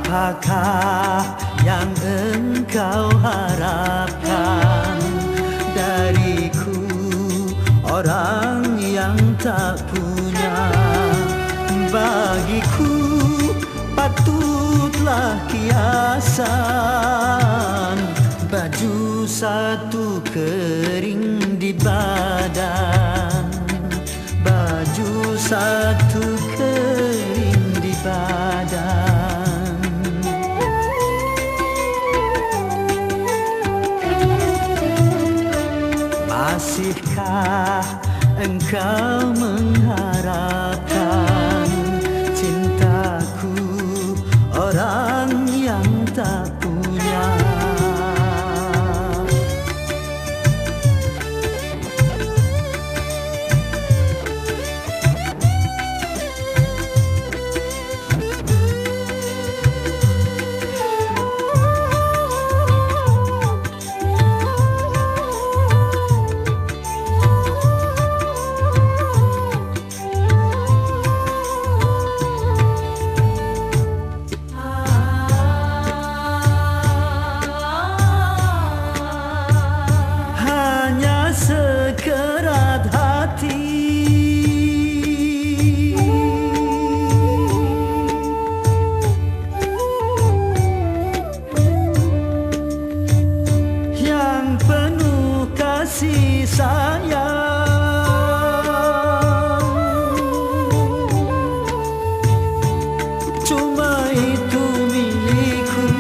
Apakah yang engkau harapkan dariku, orang yang tak punya? Bagiku patutlah kiasan, baju satu kering di badan, baju satu kering di badan. Masihkah engkau mengharapkan cintaku, orang yang tak punya? Sekerat hati yang penuh kasih sayang, cuma itu milikku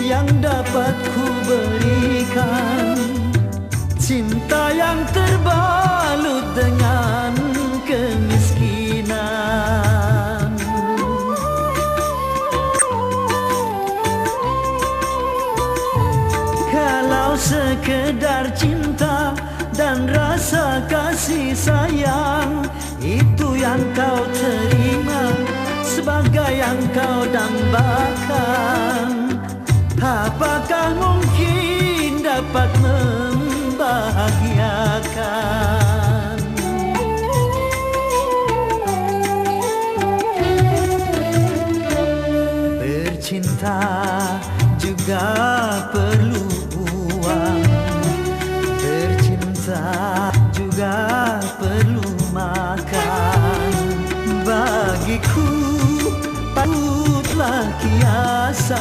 yang dapat ku berikan. Cinta yang terbalut dengan kemiskinan. Kalau sekedar cinta dan rasa kasih sayang, itu yang kau terima sebagai yang kau dambakan, apakah mungkin dapat membahagiakan? Bercinta juga perlu uang, bercinta juga perlu makan. Bagiku patutlah kiasan,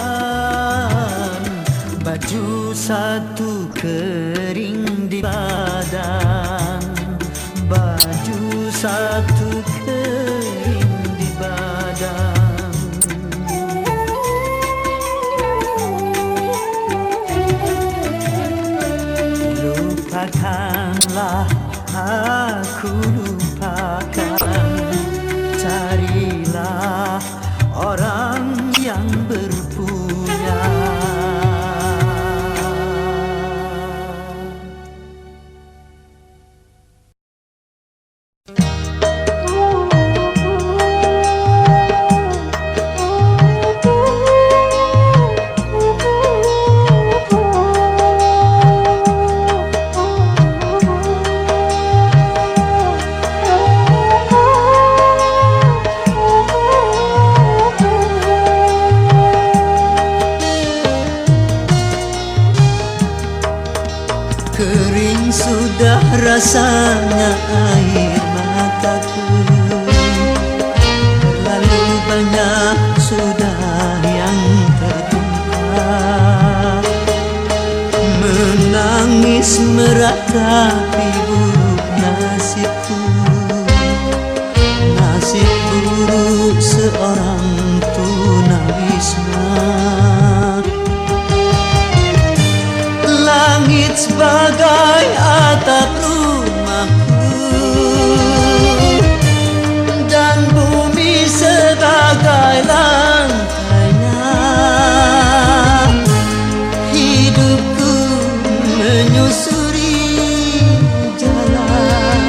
baju satu kering di badan, baju satu kering di badan. Lupakanlah aku, lupakan, carilah orang yang berpunya. Kering sudah rasanya air mataku, terlalu banyak sudah yang tertumpah. Menangis meratapi buruk nasibku, nasib buruk seorang tunawisma. Langit sebagai atap rumahku dan bumi sebagai lantainya. Hidupku menyusuri jalan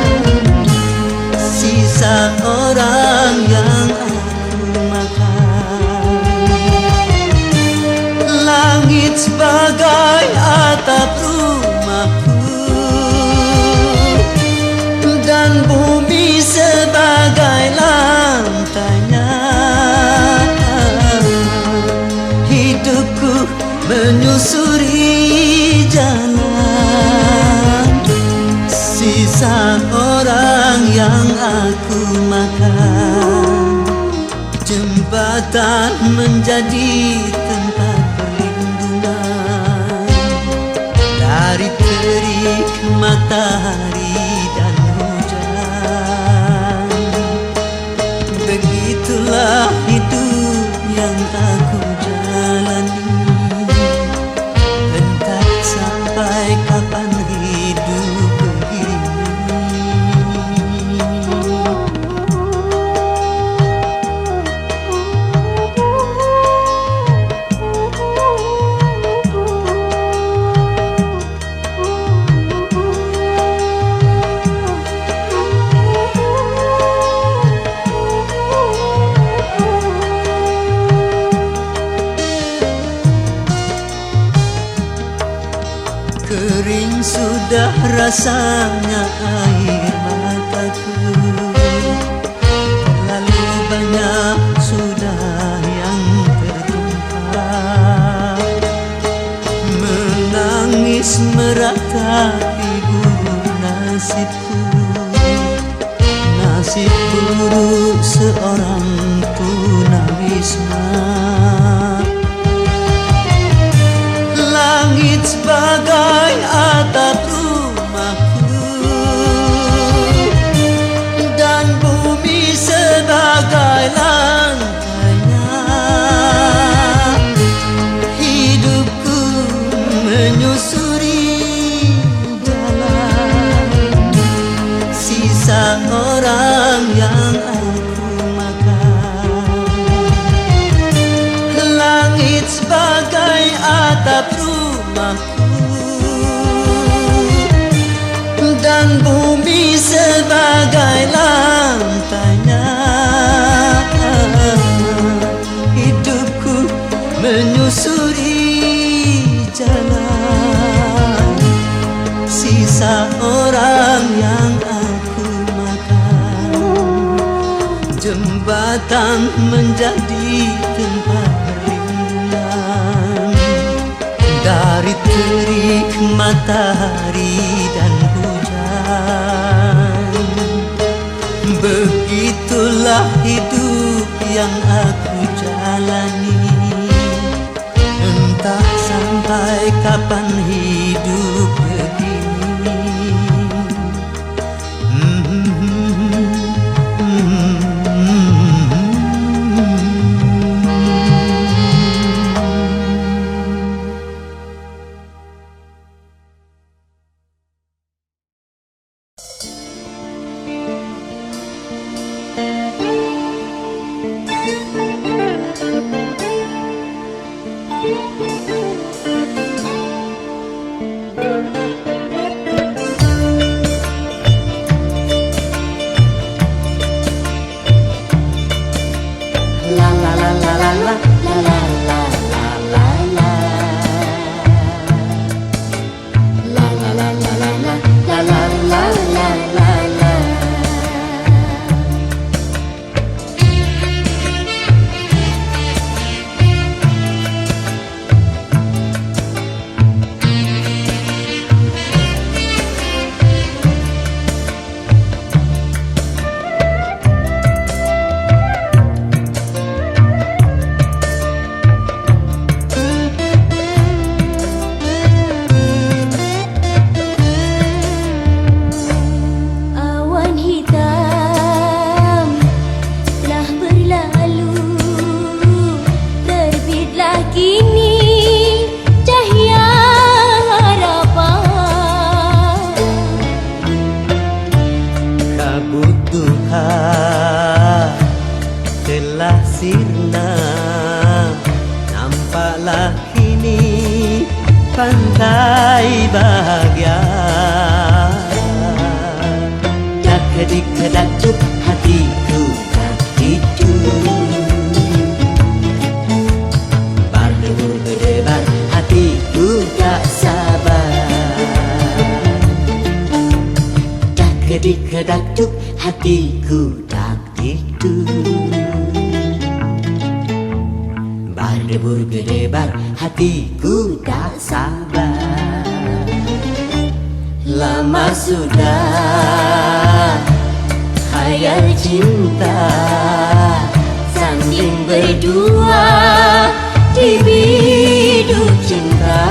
sisa orang yang aku makan. Jembatan menjadi tempat perlindungan dari terik matahari dan hujan. Begitulah hidup yang aku jalani, entah sampai kapan hidup begini. Kering sudah rasanya air mataku, terlalu banyak sudah yang tertumpah. Menangis meratapi buruk nasibku, nasib buruk seorang tunawisma. Langit sebagai atap rumahku dan bumi sebagai lantainya. Hidupku menyusuri jalan sisa orang yang aku makan. Langit sebagai atap rumahku dan bumi sebagai lantainya. Hidupku menyusuri jalan sisa orang yang aku makan. Jembatan menjadi tempat perlindungan dari terik matahari dan hujan. Begitulah hidup yang aku jalani, entah sampai kapan hidup begini. Telah sirna, nampaklah kini pantai bahagia. Dak kedik kedakcuk hatiku tak itu, berdebur berdebar hatiku tak sabar. Dak kedik kedakcuk hatiku tak itu, berdebur berdebar hatiku tak sabar. Lama sudah cinta sanding berdua di biduk cinta.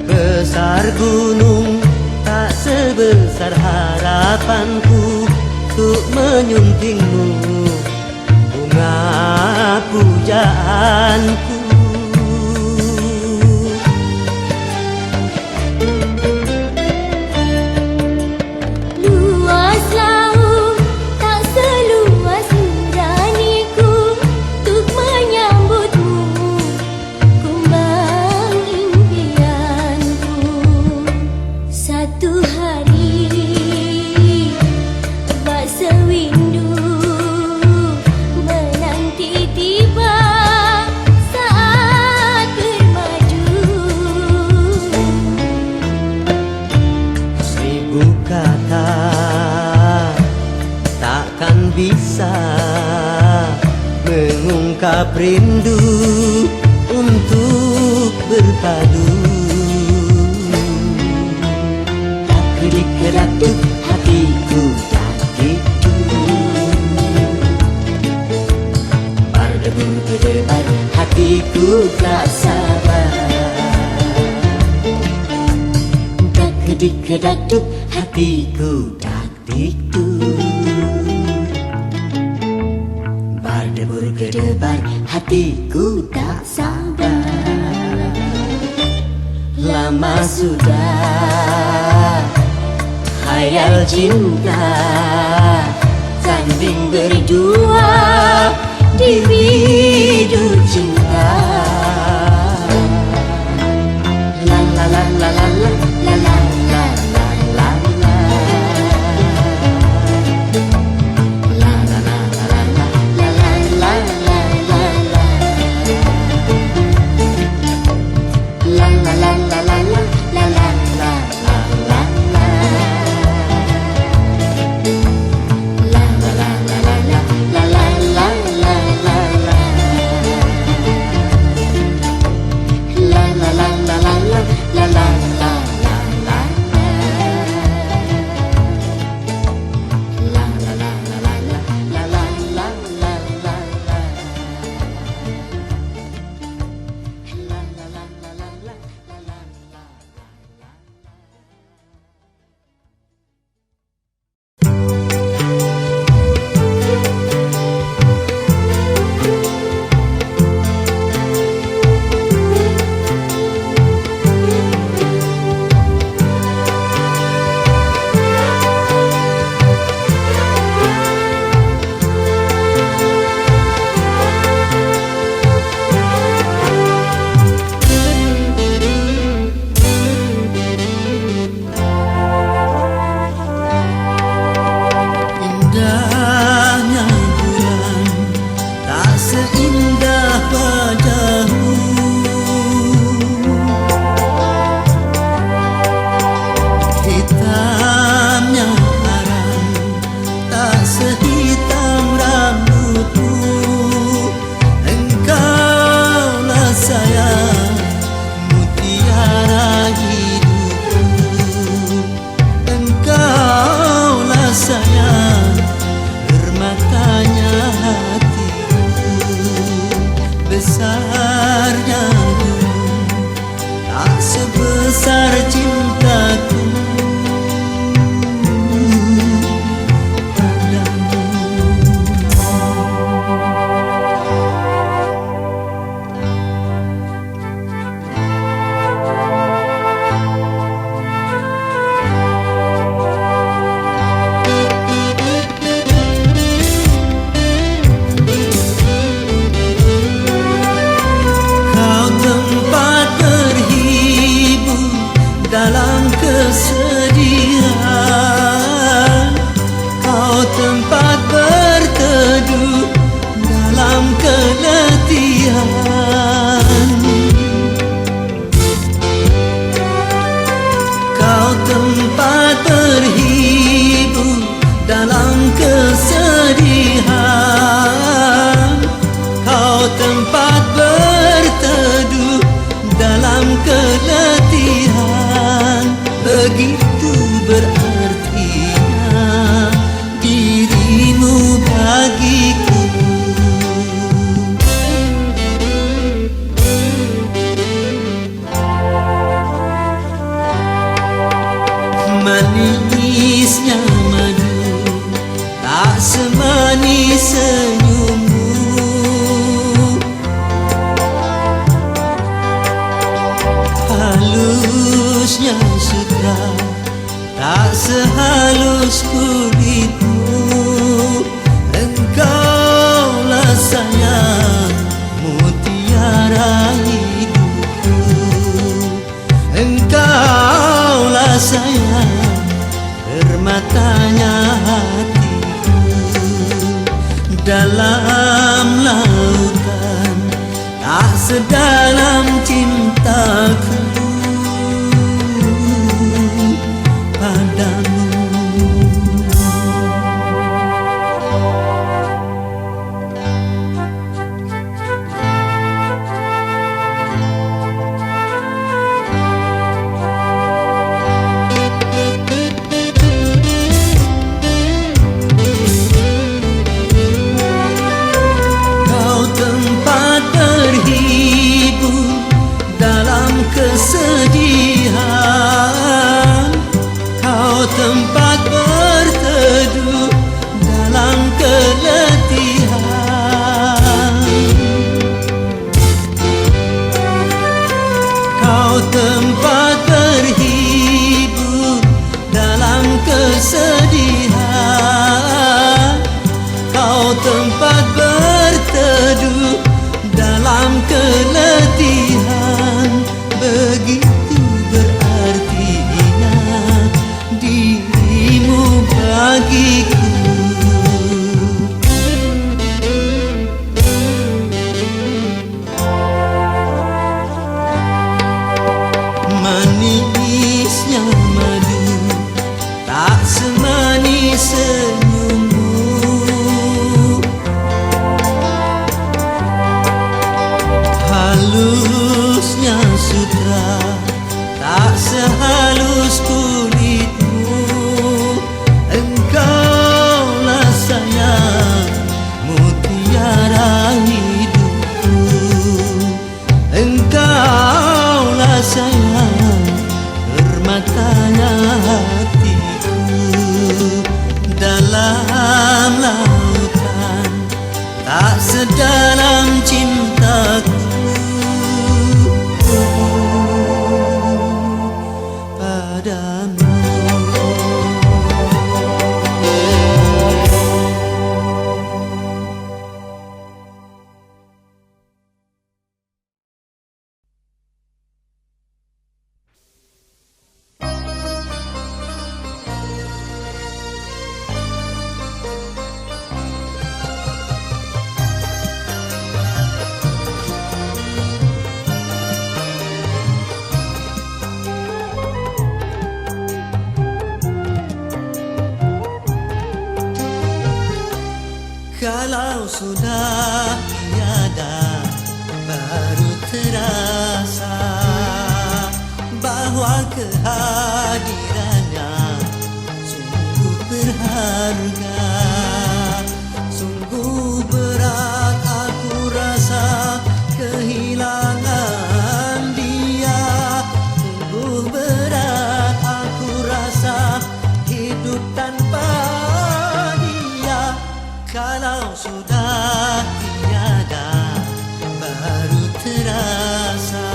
Besar gunung tak sebesar harapanku untuk menyuntingmu bunga pujaanku. Luas laut tak seluas nuraniku untuk menyambutmu kumbang impianku. Satu hari bak sewindu menanti tiba saat bermaju. Seribu kata takkan bisa mengungkap rindu untuk berpadu. Tak kedik-kedatup hatiku tak gitu, berdebar hatiku tak sabar. Tak kedik-kedatup hatiku tak gitu, berdebur-gedebar hatiku tak sabar. Lama sudah khayal cinta sanding berdua di biduk cinta. La la la la la la la la la la la la. La la la la la la la la la la la. La la la la la la la la la la la la. La la la la la la la la la la la. madu, tak semanis senyummu. Halusnya sutra, tak sehalus kulitmu. Engkaulah sayang, mutiara hidupku. Engkaulah sayang, permatanya hatiku. Dalam lautan, tak sedalam cintaku padamu. Kau tempat berhibur dalam kesedihan, kau tempat berteduh dalam keletihan. Kau tempat berhibur dalam kesedihan, kau tempat berteduh dalam keletihan. Begitu berartinya dirimu bagiku. Manisnya madu, tak semanis senyummu. Halusnya sutra, tak sehalus kulitmu. Engkaulah sayang, mutiara hidupku. Engkaulah sayang, permatanya hatiku. Dalam lautan, tak sedalam cintaku padamu. Kalau sudah tiada, baru terasa bahwa kehadirannya sungguh berharga. Sungguh berat aku rasa kehilangan dia. Sungguh berat aku rasa hidup tanpa dia. Kalau sudah tiada, baru terasa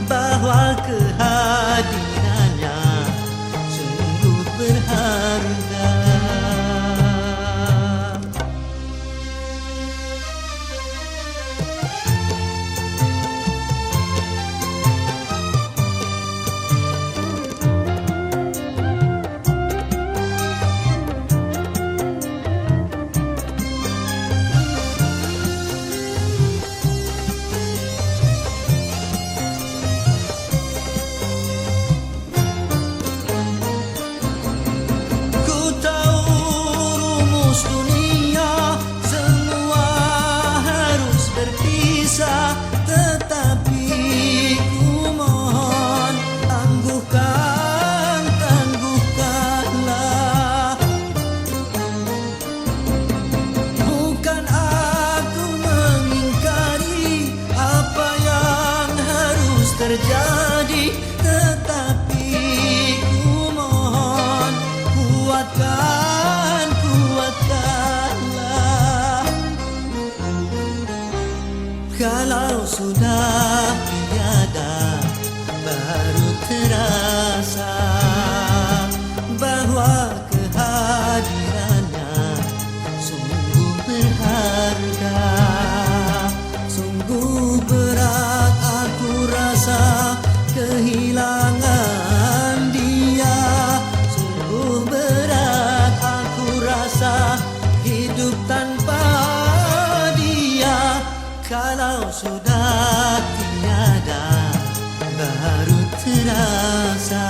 bahwa kehadirannya sungguh berharga. sudah tiada, baru terasa bahwa kehadirannya sungguh berharga. Sungguh berat aku rasa kehilangan dia. Sungguh berat aku rasa hidup tanpa dia. Kalau sudah tiada, baru terasa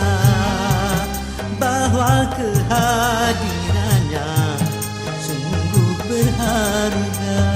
bahwa kehadirannya sungguh berharga.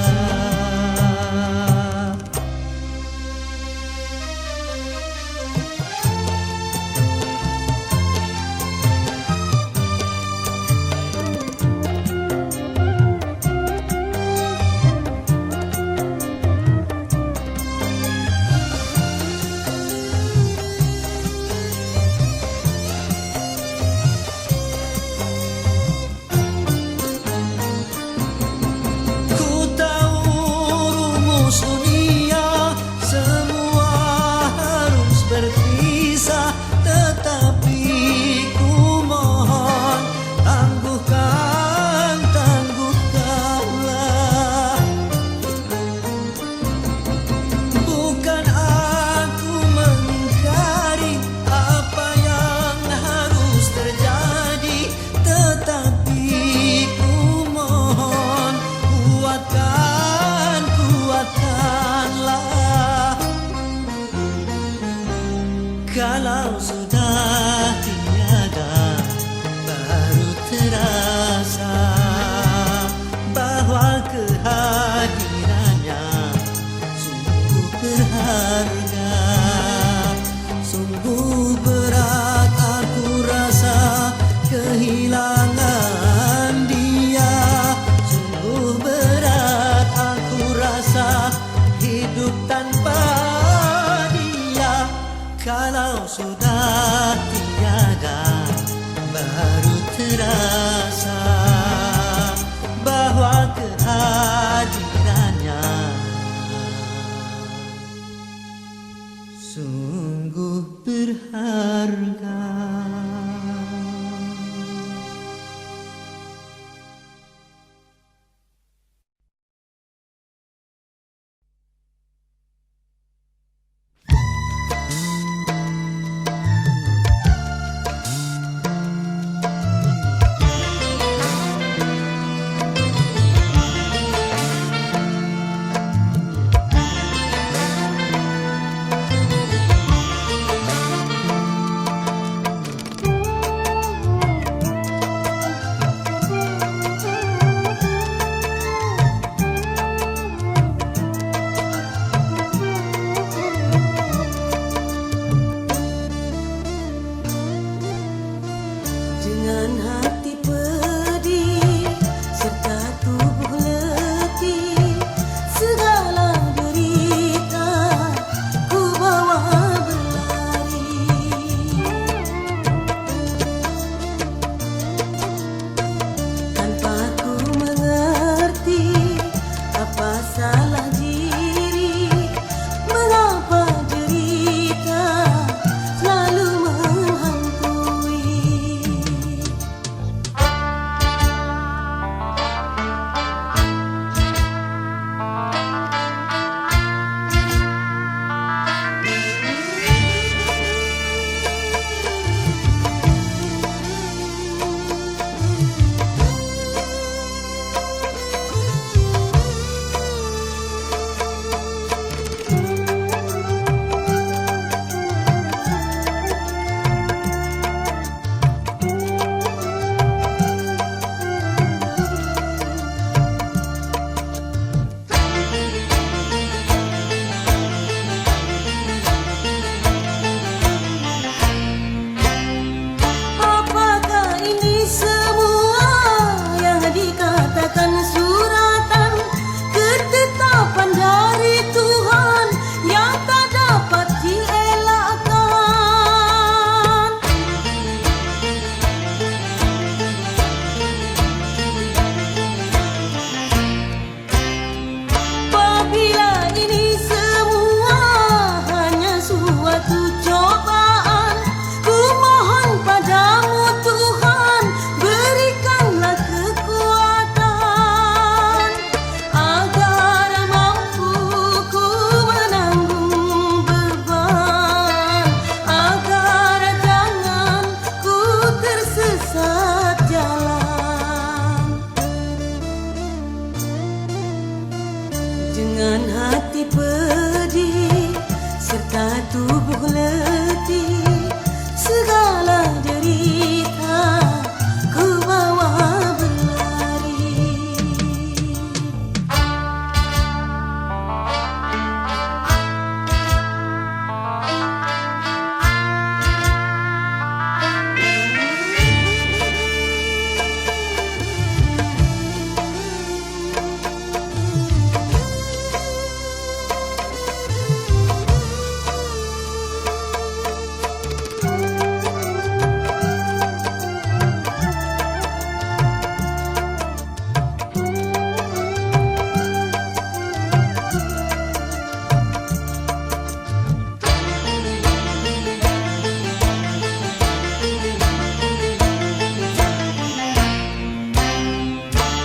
Kalau sudah tiada, baru terasa bahwa kehadirannya sungguh berharga. Sungguh berat aku rasa kehilangan dia. Sungguh berat aku rasa hidup tanpa dia. Kalau sudah tiada, baru terasa bahwa kehadirannya sungguh berharga.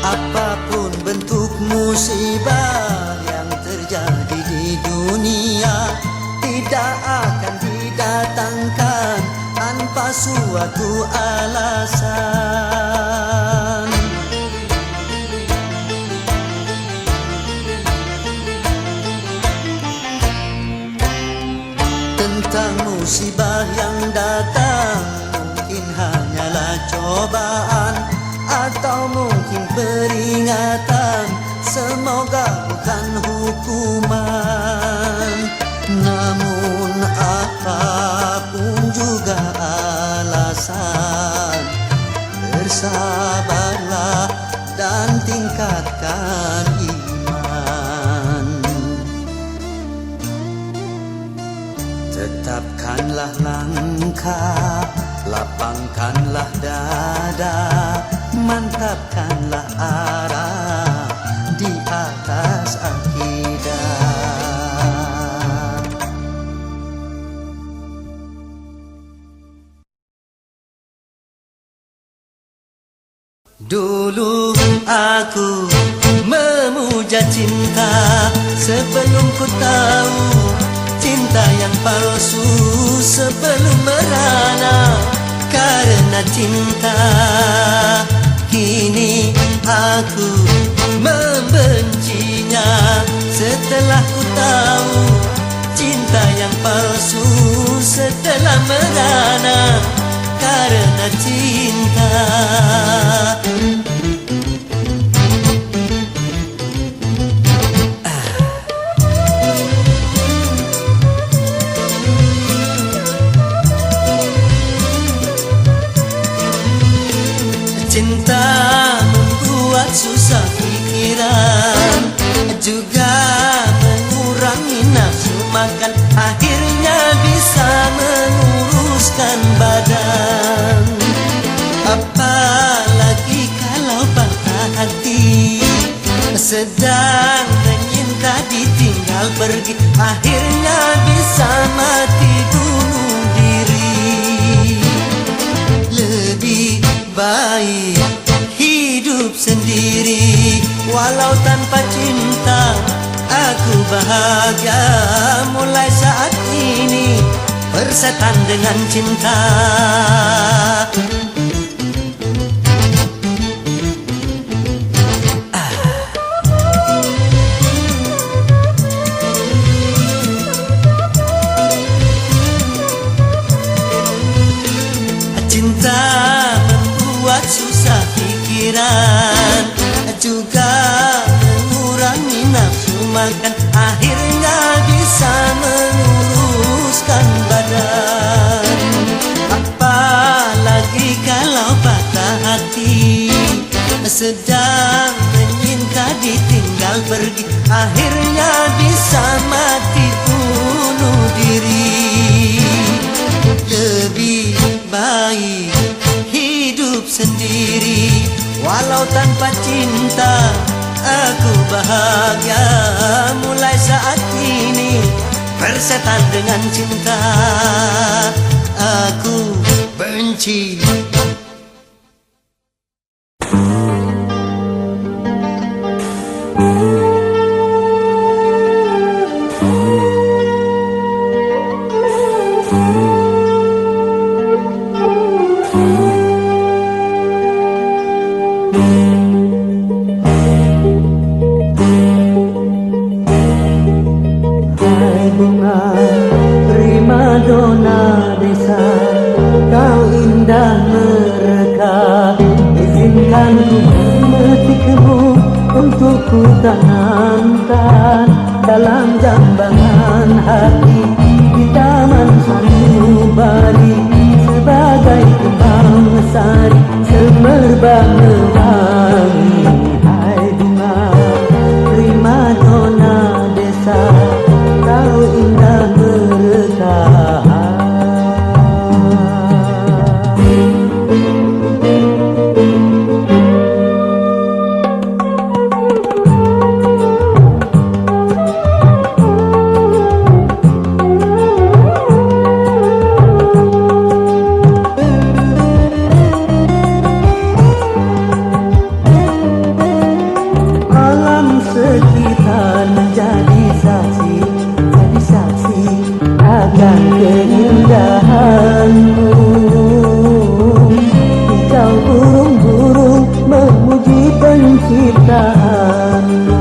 Apapun bentuk musibah yang terjadi di dunia, tidak akan didatangkan tanpa suatu alasan. Tentang musibah yang datang, mungkin hanyalah cobaan atau mungkin peringatan, semoga bukan hukuman. Namun apapun juga alasan, bersabarlah dan tingkatkan iman. Tetapkanlah langkah, lapangkanlah dada, mantapkanlah arah di atas akidah. Dulu aku memuja cinta sebelum ku tahu cinta yang palsu, sebelum merana karena cinta. Kini aku membencinya setelah ku tahu cinta yang palsu, setelah merana karena cinta. Cinta membuat susah pikiran, juga mengurangi nafsu makan, akhirnya bisa menguruskan badan. Apalagi kalau patah hati, sedang menyinta ditinggal pergi, akhirnya bisa mati bunuh diri. Lebih baik hidup sendiri, walau tanpa cinta aku bahagia. Mulai saat ini bersetan dengan cinta. Cinta membuat susah pikiran, juga mengurangi nafsu makan, akhirnya bisa menguruskan badan. Apalagi kalau patah hati, sedang menyinta ditinggal pergi, akhirnya bisa mati bunuh diri. Lebih baik hidup sendiri, walau tanpa cinta aku bahagia. Mulai saat ini bersetan dengan cinta, aku benci. Primadona desa, kau indah mereka. Izinkan ku memetikmu untuk ku tanamkan dalam jambangan hati, di taman sanubari, sebagai kembang sari semerbak mewangi. Hai bunga primadona desa, kau indah mereka. penciptaanmu.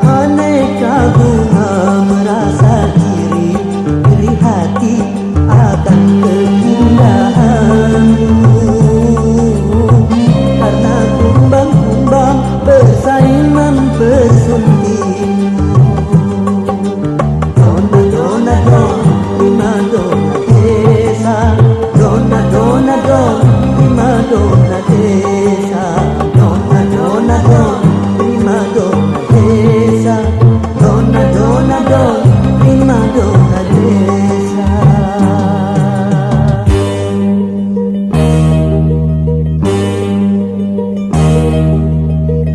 Aneka bunga merasa iri, iri hati akan keindahanmu. Karena kumbang-kumbang bersaing mempersuntingmu. Dona, dona, don, prima dona desa. Dona, dona, don, prima dona desa. Dona, dona, don, prima dona desa. Dona, dona, don, prima dona desa.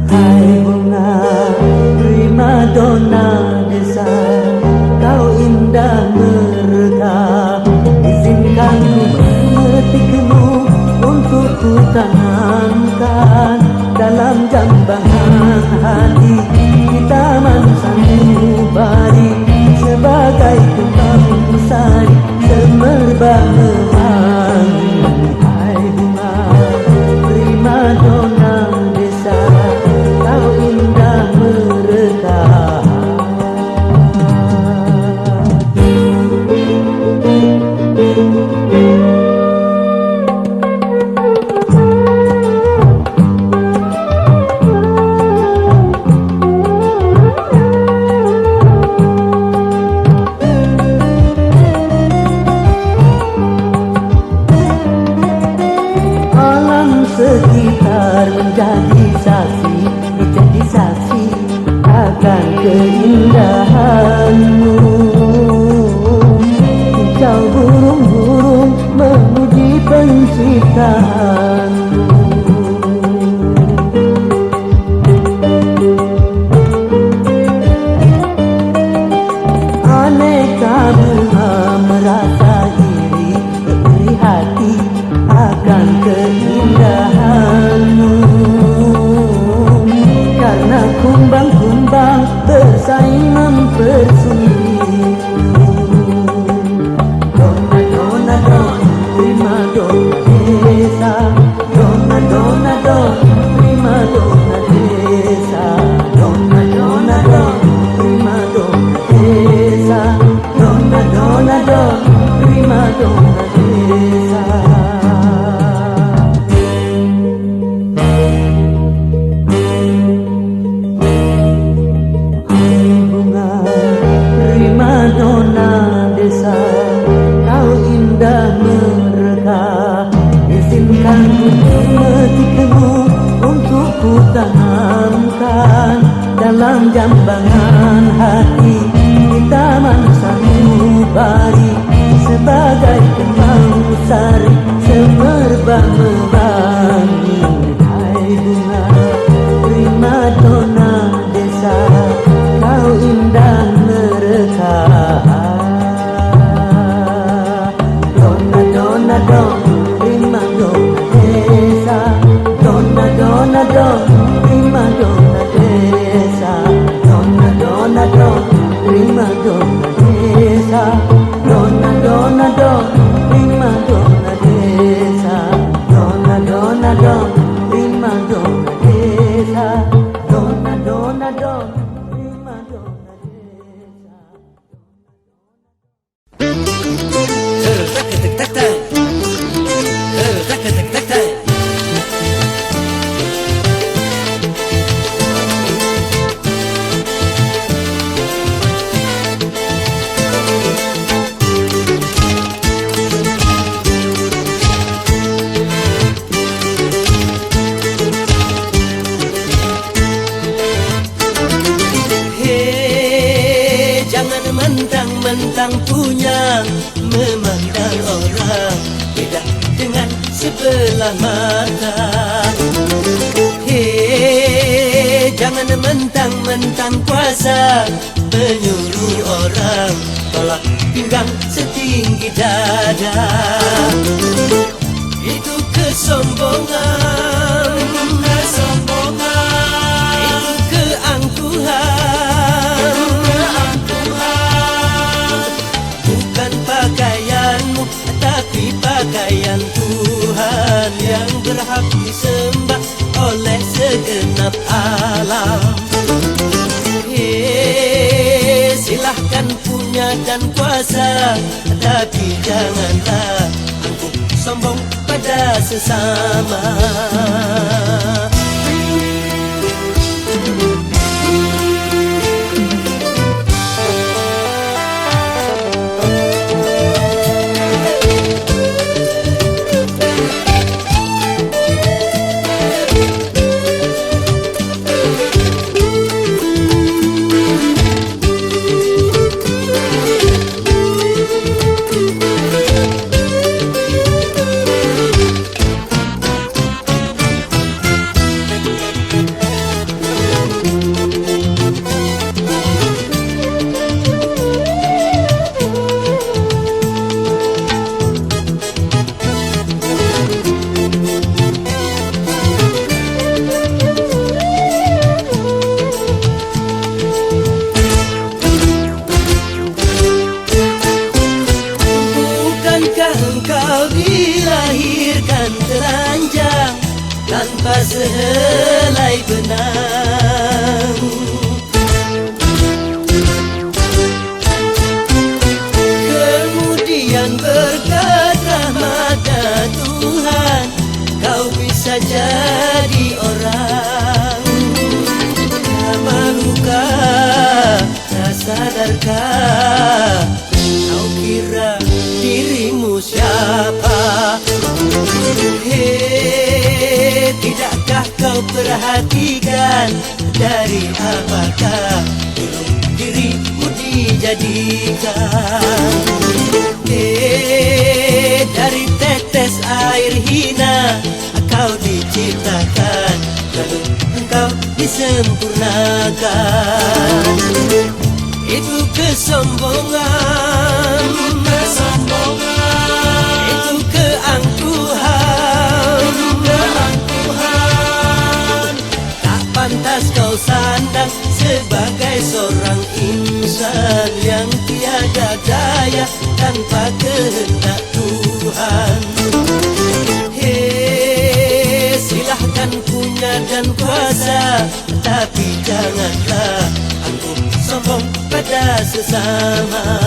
Hai bunga prima dona desa, kau indah mereka. Izinkan ku memetikmu untuk ku tanamkan dalam jambangan hati di taman sanubari, sebagai kembang sari semerbak mewangi. Hai bunga prima dona desa, kau indah mereka. Alam sekitar menjadi saksi akan keindahanmu. Kicau burung-burung memuji penciptaanmu. Aneka bunga merasa iri, iri hati akan keindahanmu. Karena kumbang-kumbang bersaing mempersuntingmu. Dona, dona, don, prima dona desa. Dona, dona, don, prima dona desa. Dona, dona, don, prima dona desa. Dona, dona, don, prima dona desa. Dona desa, kau indah mereka. Izinkan ku memetikmu untuk ku tanamkan dalam jambangan hati di taman sanubari, sebagai kembang sari semerbak mewangi. Hai bunga prima dona desa, kau indah mereka. Dona, dona, don, prima dona desa. Dona, dona, don, prima dona desa. Dona, dona, don, prima dona desa. Dona, dona, don, prima dona desa. Dona, dona, don, prima dona desa. Dona, dona, don, prima dona desa. Mentang-mentang punya memandang orang beda dengan sebelah mata. Hei, jangan mentang-mentang kuasa menyuruh orang tolak pinggang setinggi dada. Itu kesombongan, kesombongan. Itu keangkuhan, keangkuhan. Bukan pakaianmu berhak disembah oleh segenap alam. Silahkan punya dan kuasa, tapi janganlah angkuh sombong pada sesama. Engkau dilahirkan telanjang tanpa sehelai benang. Kemudian berkat rahmat Tuhan kau bisa jadi orang. Tak malukah, tak sadarkah kau kira dirimu siapa? Tidakkah kau perhatikan dari apakah dirimu dijadikan? Dari tetes air hina kau diciptakan, lalu engkau disempurnakan. Itu kesombongan, itu keangkuhan. Tak pantas kau sandang sebagai seorang insan yang tiada daya tanpa kehendak Tuhan. Silahkan punya dan kuasa, tapi janganlah angkuh sombong pada sesama.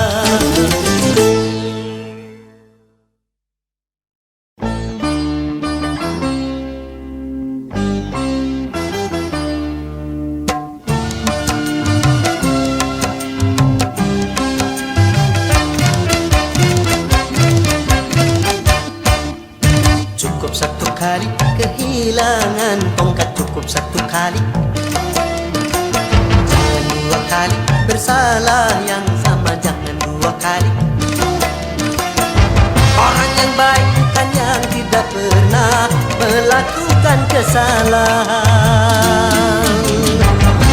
Cukup satu kali kehilangan tongkat, cukup satu kali. Jangan dua kali bersalah yang sama, jangan dua kali. Orang yang baik kan yang tidak pernah melakukan kesalahan,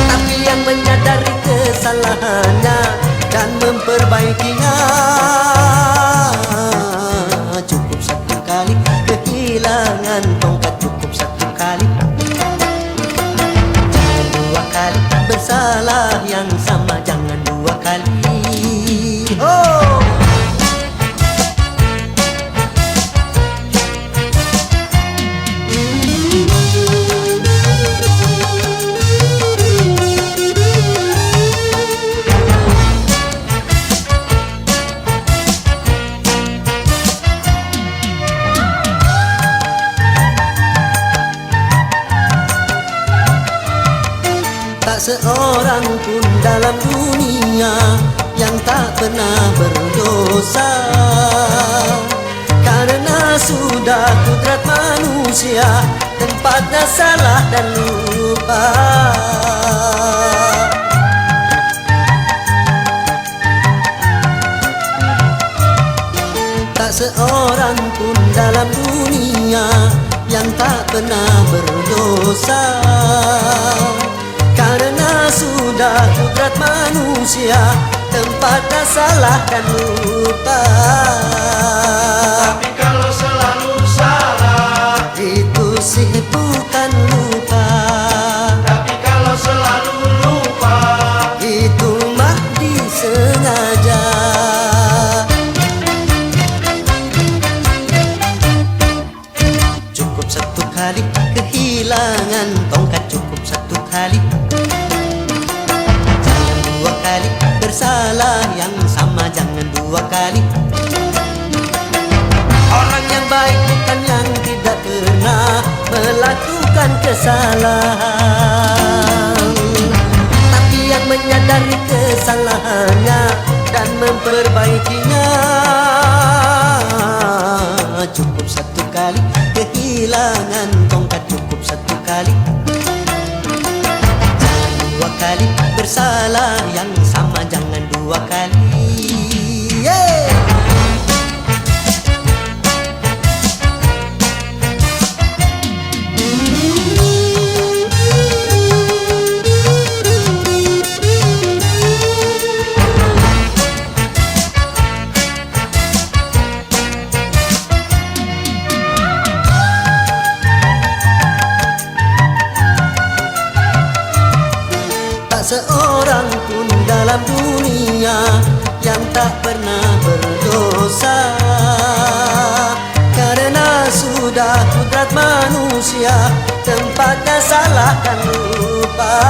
tapi yang menyadari kesalahannya dan memperbaikinya. Cukup satu kali kehilangan tongkat, cukup satu kali. Jangan dua kali bersalah yang sama, jangan dua kali. Oh! Tak seorang pun dalam dunia yang tak pernah berdosa, karena sudah kudrat manusia tempatnya salah dan lupa. Tak seorang pun dalam dunia yang tak pernah berdosa, karena sudah kudrat manusia tempatnya salah dan lupa. Tapi kalau selalu salah, itu sih bukan lupa. tapi kalau selalu lupa, Itu mah disengaja. Cukup satu kali kali. Orang yang baik bukan yang tidak pernah melakukan kesalahan, tapi yang menyadari kesalahannya dan memperbaikinya. Cukup satu kali kehilangan tongkat, cukup satu kali. Jangan dua kali bersalah yang sama, jangan dua kali. Yeah. Seorang pun dalam dunia yang tak pernah berdosa, karena sudah kudrat manusia tempatnya salah dan lupa.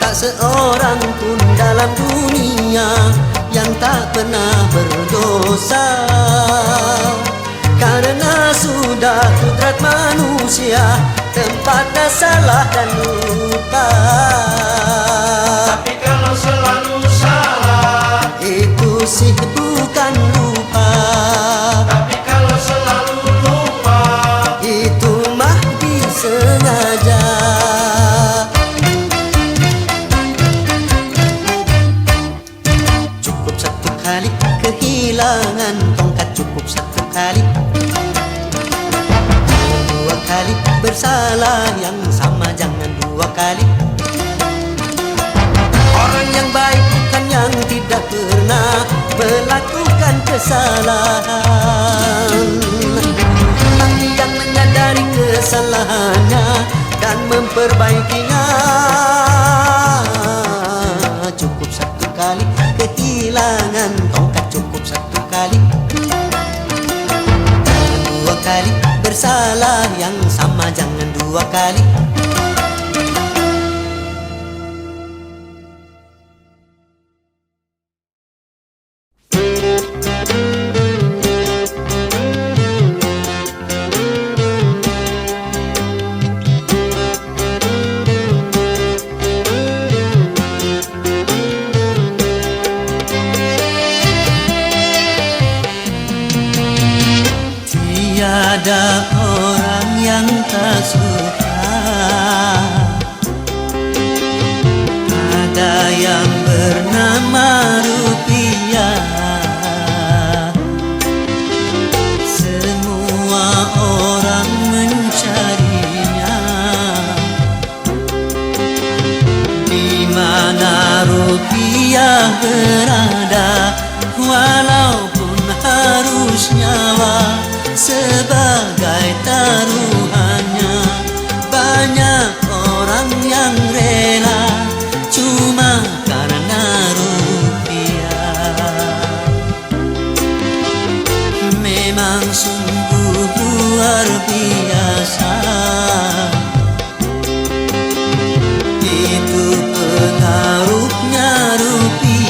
Tak seorang pun dalam dunia yang tak pernah berdosa, karena sudah kudrat manusia tempatnya salah dan lupa. Tapi kalau selalu salah, itu sih bukan lupa. tapi kalau selalu lupa, Itu mah disengaja. Cukup satu kali kehilangan tongkat, cukup satu kali. Dua kali bersalah yang sama, jangan dua kali. Orang yang baik bukan yang tidak pernah melakukan kesalahan, tapi yang menyadari kesalahannya dan memperbaikinya. Cukup satu kali kehilangan tongkat, cukup satu kali. Jangan dua kali bersalah yang sama, jangan dua kali. Tiada orang yang tak suka, ada yang bernama rupiah. Semua orang mencarinya, di mana rupiah berada, walaupun harus nyawa sebagai taruhannya. Banyak orang yang rela cuma karena rupiah. Memang sungguh luar biasa, itu pengaruhnya rupiah.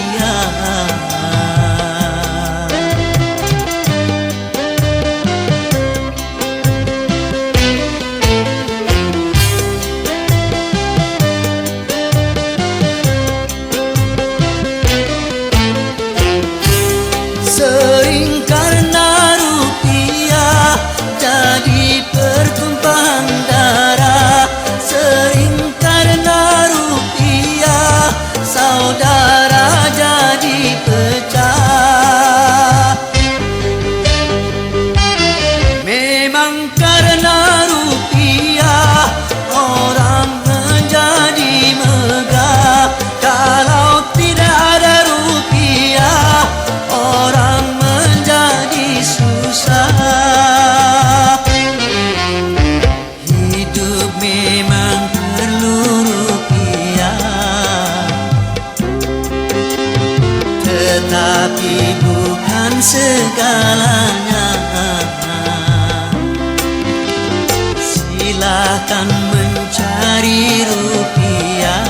Sering karena rupiah jadi pertumpahan darah. Sering karena rupiah saudara jadi pecah. Memang karena rupiah orang menjadi megah. Kalau tidak ada rupiah orang menjadi susah. Hidup memang perlu rupiah, tetapi bukan segalanya. Silakan mencari mencari rupiah.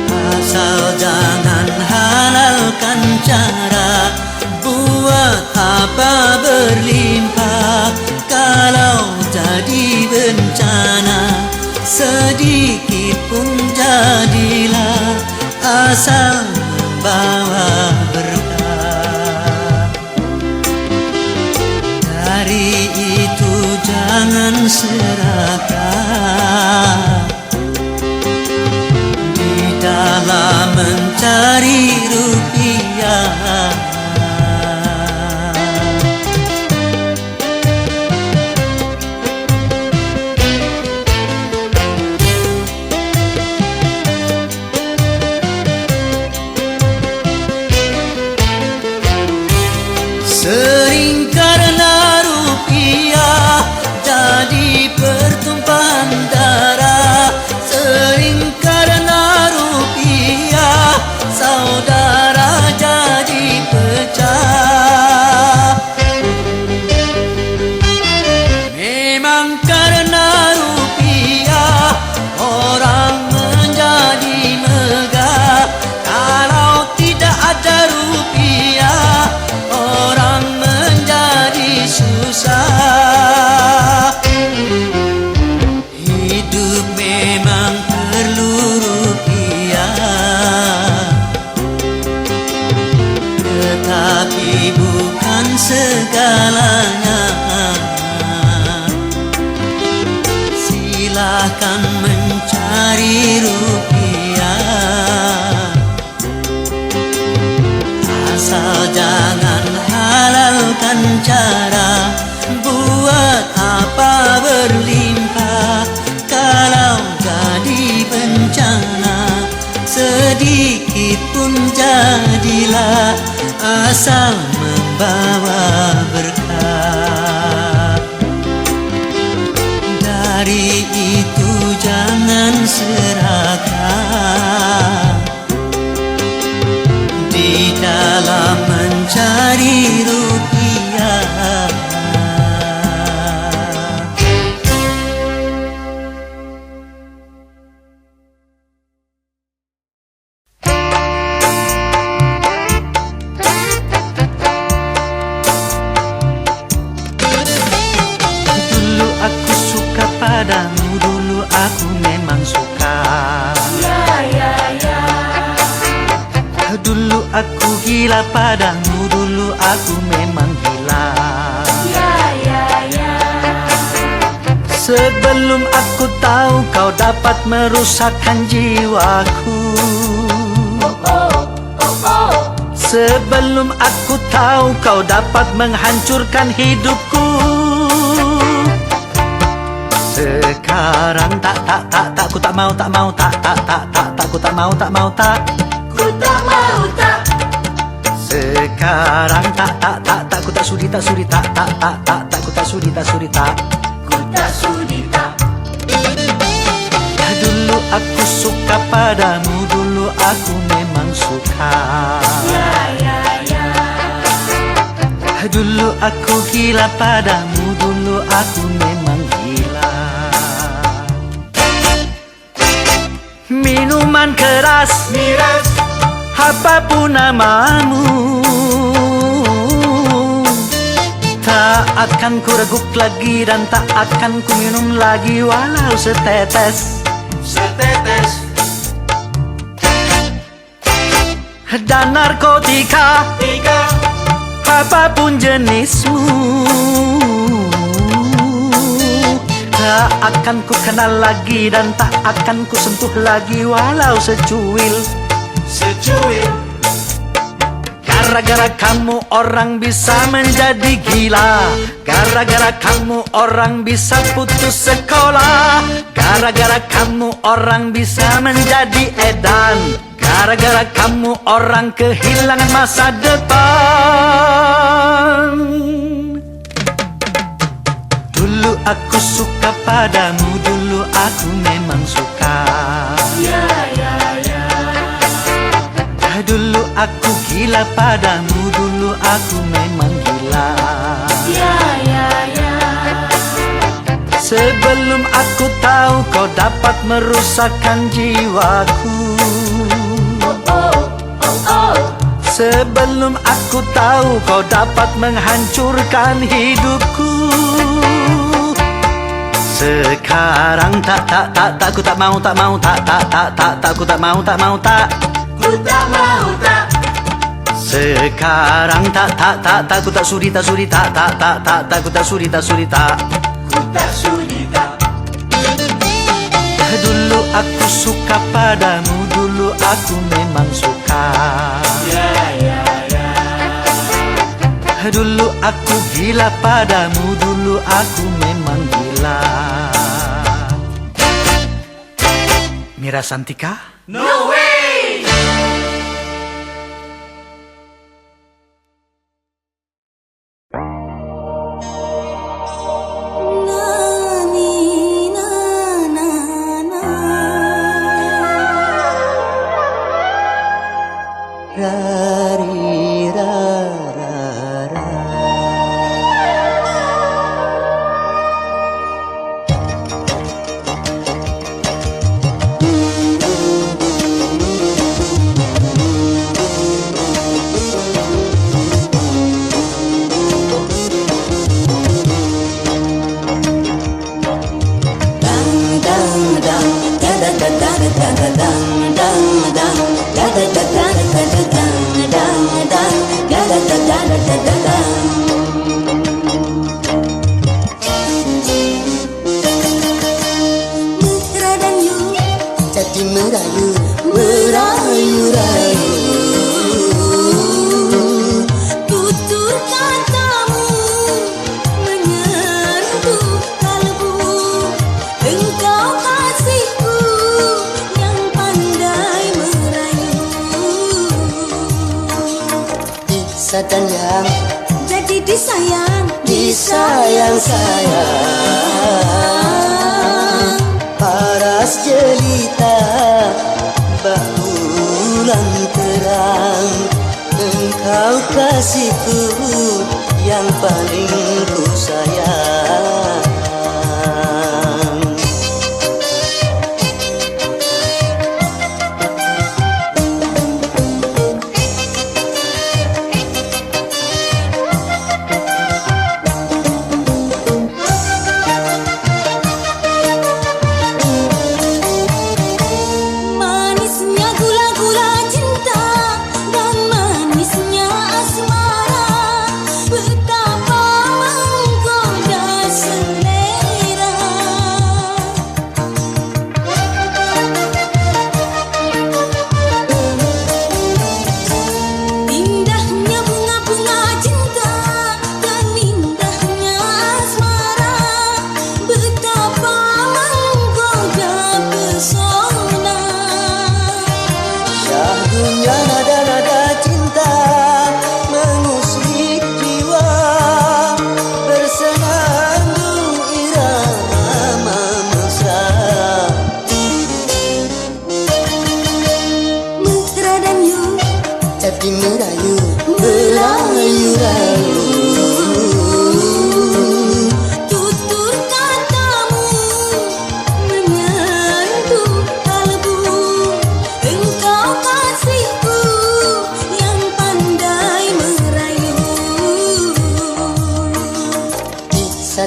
Asal jangan halalkan cara buat apa berlimpah. Kalau jadi bencana sedikit pun jadilah, asal membawa berkah. Dari itu jangan serakah di dalam mencari rupiah. Sering karena rupiah jadi pertumpahan darah. Sering karena rupiah saudara jadi pecah. Memang karena rupiah orang menjadi megah. Kalau tidak ada rupiah orang menjadi susah. Hidup memang perlu rupiah, tetapi bukan segalanya. Silakan mencari rupiah, asal jangan halalkan cara buat apa berlimpah. Kalau jadi bencana sedikit pun jadilah, asal membawa berkah. Dari itu jangan serakah di dalam mencari rupiah. Dulu aku suka padamu, dulu aku memang suka. Dulu aku gila padamu, dulu aku memang gila. Sebelum aku tahu kau dapat merusakkan jiwaku. Sebelum aku tahu kau dapat menghancurkan hidupku. Sekarang tak, ku tak mau, tak, ku tak mau, Ku tak mau tak. sekarang tak, ku tak sudi, tak, ku tak sudi, tak. Ku tak sudi tak. Dulu aku suka padamu, dulu aku memang suka. Dulu aku gila padamu, dulu aku memang gila. Minuman keras, Miras, apapun namamu, tak akan ku reguk lagi dan tak akan ku minum lagi walau setetes. setetes, Dan narkotika, tiga, apapun jenismu, tak akan ku kenal lagi dan tak akan ku sentuh lagi walau secuil. secuil. Gara-gara kamu orang bisa menjadi gila. Gara-gara kamu orang bisa putus sekolah. Gara-gara kamu orang bisa menjadi edan. Gara-gara kamu orang kehilangan masa depan. Dulu aku suka padamu, dulu aku memang suka. Dulu aku gila padamu, dulu aku memang gila. Sebelum aku tahu kau dapat merusakkan jiwaku. Sebelum aku tahu kau dapat menghancurkan hidupku. Sekarang tak ku tak mau ku tak mau Ku tak mau tak. Sekarang tak ku tak sudi ku tak sudi Ku tak sudi tak. Dulu aku suka padamu, dulu aku memang suka. Dulu aku gila padamu, dulu aku memang gila. Mira Santika? No way! Dan yang Jadi disayang sayang paras jelita bulan terang, engkau kasihku yang paling ku sayang.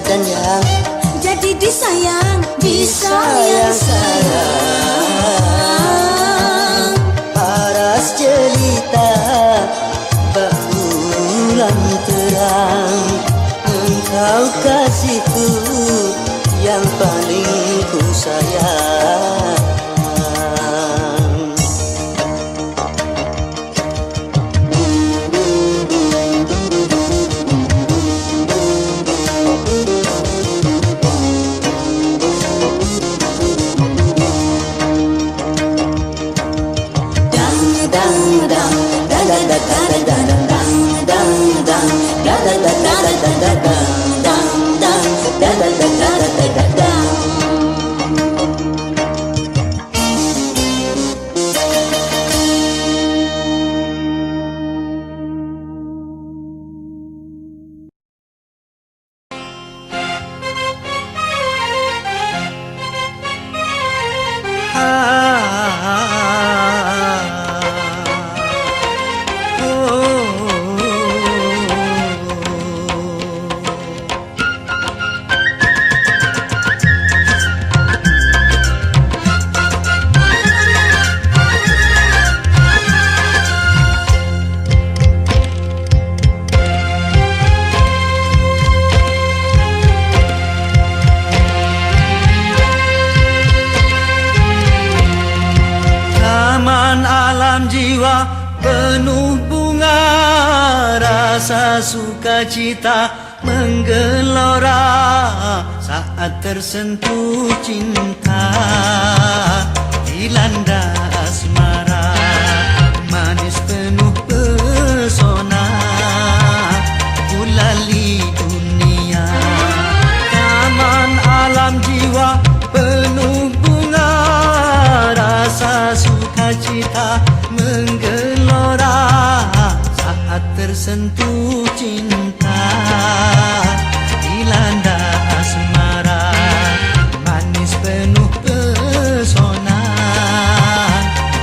Dan yang jadi disayang sayang paras jelita bulan terang, engkau kasihku yang paling ku sayang. da da da da da da da da da da da da da da da da da alam jiwa penuh bunga, rasa sukacita menggelora saat tersentuh cinta, dilanda asmara, manis penuh pesona, gulali dunia. Taman alam jiwa penuh bunga, rasa sukacita menggelora saat tersentuh cinta, dilanda asmara, manis penuh pesona,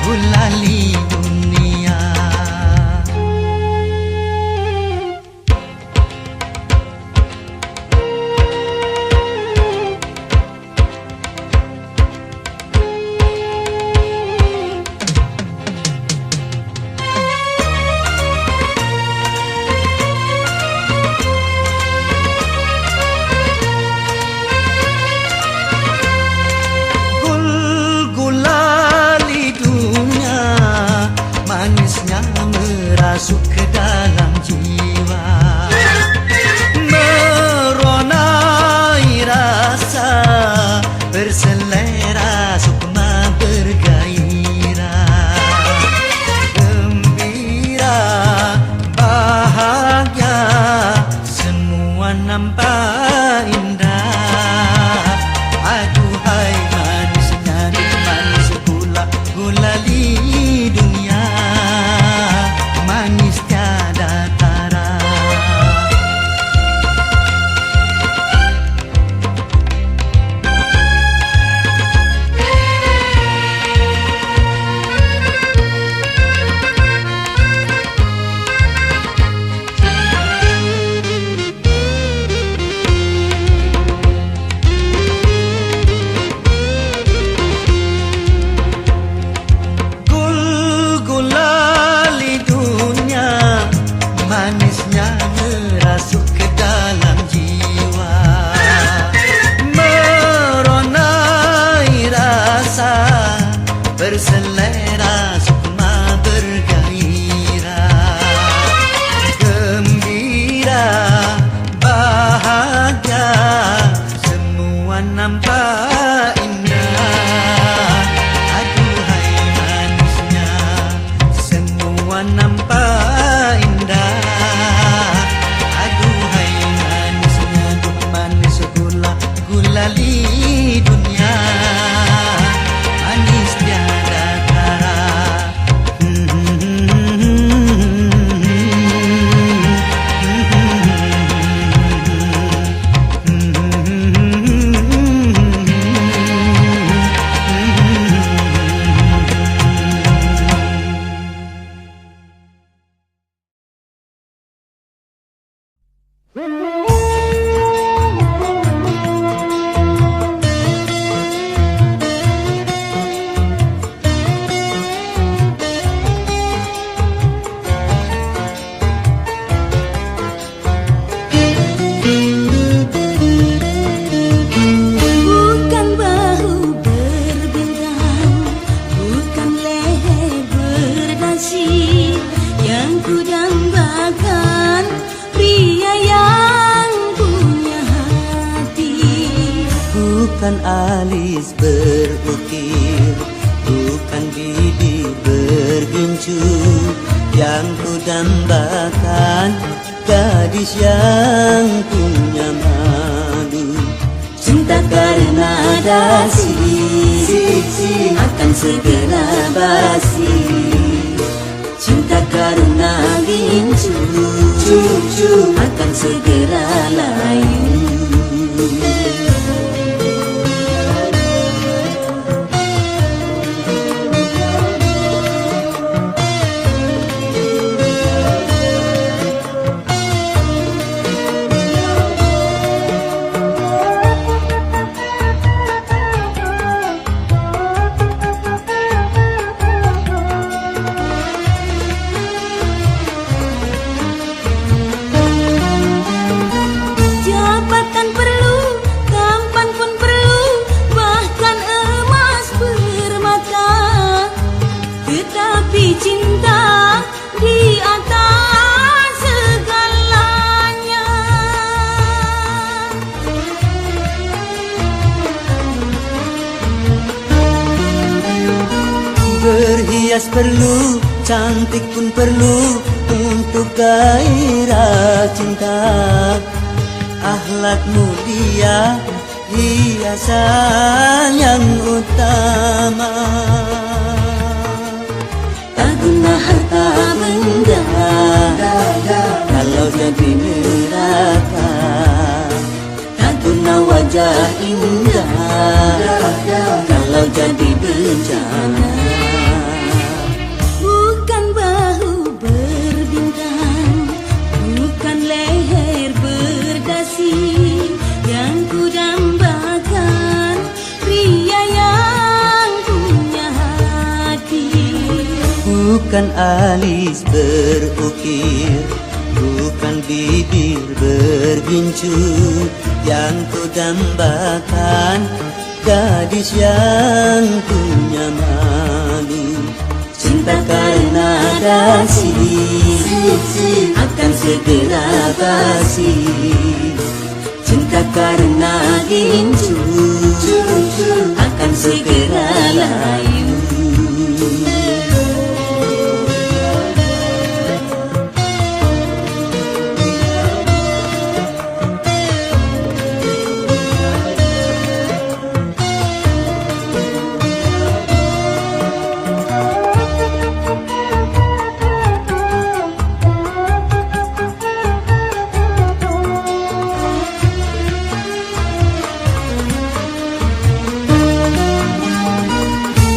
gulali dunia. Manisnya merasuk ke dalam jiwa, meronai rasa, berselera sukma bergairah, gembira, bahagia, semua nampak indah. Aduhai manisnya di manis gula, gulali dunia, manis tiada tara. Gulali dunia, manisnya merasuk ke dalam jiwa, meronai rasa, berselera sukma bergairah, gembira, bahagia, semua nampak indah. Aduhai manisnya, semua nampak indah. Aduhai manisnya, manis gula, gulali dunia, manis tiada tara. Bukan bahu berbintang, bukan leher berdasi, yang ku dambakan pria yang punya hati. Bukan alis berukir, bukan bibir bergincu, yang ku dambakan gadis yang punya malu. Cinta karena dasi akan segera basi, cinta karena gincu akan segera layu. Berhias perlu, cantik pun perlu untuk gairah cinta. Akhlak mulia, hiasan yang utama. Tak guna harta benda kalau jadi neraka. Tak guna wajah indah kalau jadi bencana. Bukan bahu berbintang, bukan leher berdasi yang ku dambakan, pria yang punya hati. Bukan alis berukir, bukan bibir bergincu yang ku dambakan, gadis yang punya malu. Cinta karena dasi akan segera basi. Cinta karena gincu akan segera layu.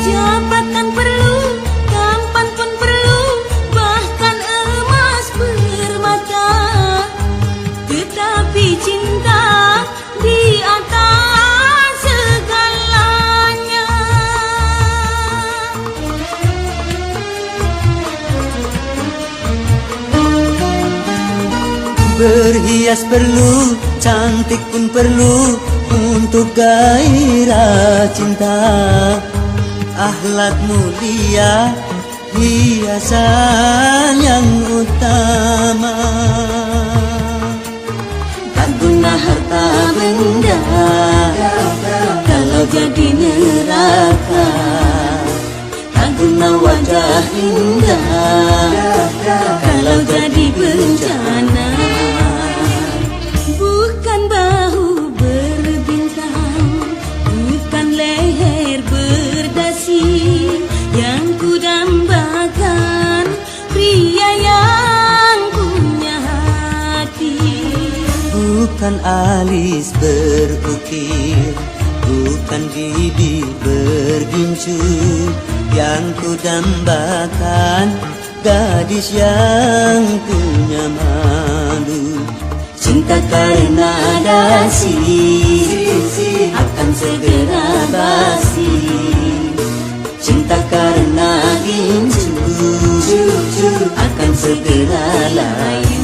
Jabatan perlu, tampan pun perlu, bahkan emas permata. Tetapi cinta di atas segalanya. Berhias perlu, cantik pun perlu untuk gairah cinta. Akhlak mulia, hiasan yang utama. Tak guna harta benda kalau jadi neraka. Tak guna wajah indah kalau jadi bencana. Bukan bahu berbintang, bukan leher berdasi yang ku dambakan, pria yang punya hati. Bukan alis berukir, bukan bibir bergincu yang ku dambakan, gadis yang punya malu. Cinta karena dasi akan segera basi. Cinta karena gincu akan segera layu.